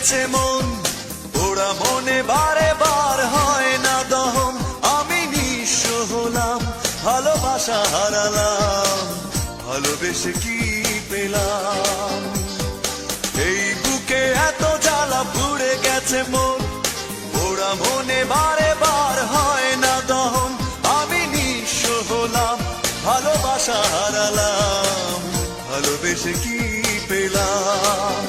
গেছে মন, ওরা মনে বারে বার হয় না দহন। আমি নিঃস্ব হলাম, ভালোবাসা হারালাম, ভালোবেসে কি পেলাম? এই বুকে এত জ্বালা পুড়ে গেছে মন, ওরা মনে বারে বার হয় না দহন। আমি নিঃস্ব হলাম, ভালোবাসা হারালাম, ভালোবেসে কি পেলাম?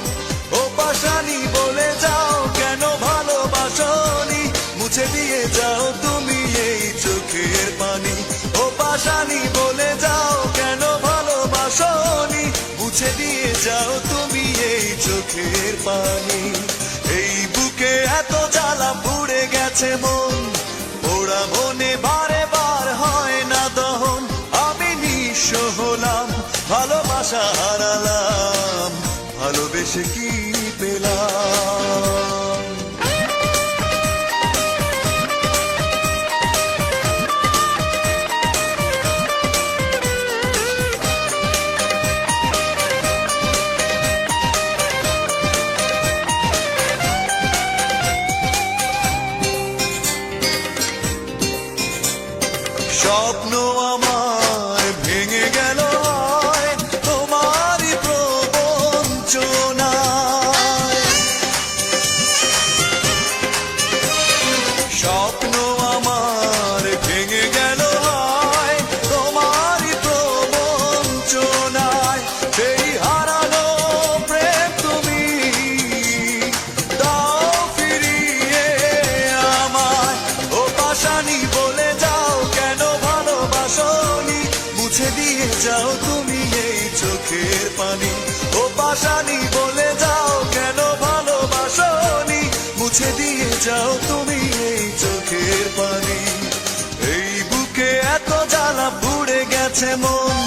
ও পাশানি বলে যাও কেন ভালোবাসনি, মুছে দিয়ে যাও তুমি এই চোখের পানি। ও পাশানি বলে যাও কেন ভালোবাসনি, মুছে দিয়ে যাও তুমি এই চোখের পানি। এই বুকে এত জ্বালা পুড়ে গেছে মন, ওরা মনে বারে বার হয় না দহন। আমি নিঃস্ব হলাম, ভালোবাসা হারালাম, ভালোবেসে কি পেলাম? স্বপ্ন আমার ভেঙে গেল তোমারই প্রবঞ্চনায়। স্বপ্ন আমার ভেঙে গেল তোমারই প্রবঞ্চনায়। সেই হারানো প্রেম তুমি দাও ফিরিয়ে আমায়। ও পাশানি বলে যাও কেন ভালোবাসনি, মুছে দিয়ে যাও তুমি এই চোখের পানি। ও পাশানি বলে যাও কেন ভালোবাসনি, মুছে দিয়ে যাও তুমি এই চোখের পানি। এই বুকে এত জ্বালা পুড়ে গেছে মন,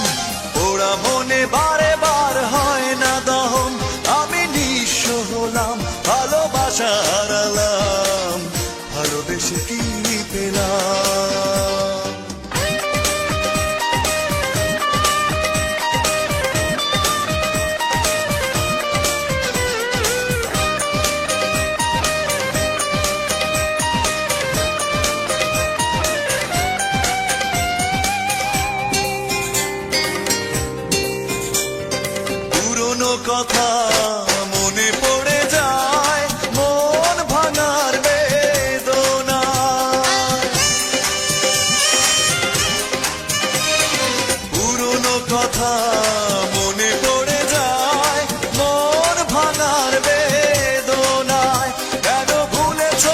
ওরা মনে বারে বার হয় না দহন। আমি নিঃস্ব হলাম, ভালোবাসা হারালাম, ভালোবেসে কি পেলাম? পুরনো কথা মনে পড়ে যায়, মন ভাঙার বেদনা। পুরনো কথা মনে পড়ে যায়, মন ভাঙার বেদনায়। কেন ভুলেছ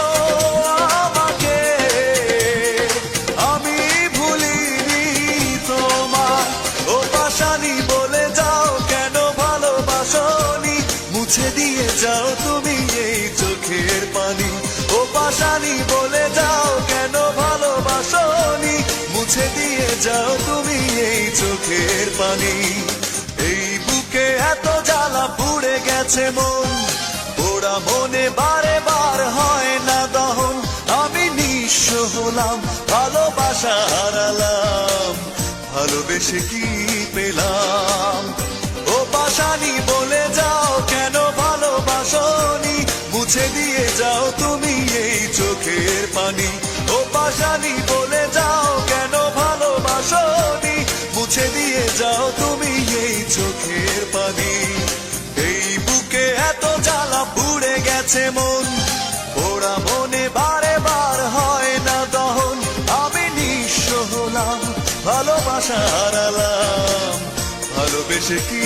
আমাকে, আমি ভুলিনি তোমায়। ও পাশানি বলে যাও কেন ভালোবাসনি, মুছে দিয়ে যাও তুমি এই চোখের পানি। ও পাশানি বলে যাও কেন ভালোবাসনি, মুছে দিয়ে যাও তুমি এই চোখের পানি। এই বুকে এত জ্বালা পুড়ে গেছে মন, ওরা মনে বারে বার হয় না দহন। আমি নিঃস্ব হলাম, ভালোবাসা হারালাম, ভালোবেসে কি পেলাম? ও পাশানি বলে যাও কেন ভালোবাসনি, মুছে দিয়ে যাও তুমি এই চোখের পানি। ও পাশানি বলে যাও কেন ভালোবাসনি, মুছে দিয়ে যাও তুমি এই চোখের পানি। এই বুকে এত জ্বালা পুড়ে গেছে মন, ওরা মনে বারে বার হয় না দহন। আমি নিঃস্ব হলাম, ভালোবাসা হারালাম, ভালোবেসে কি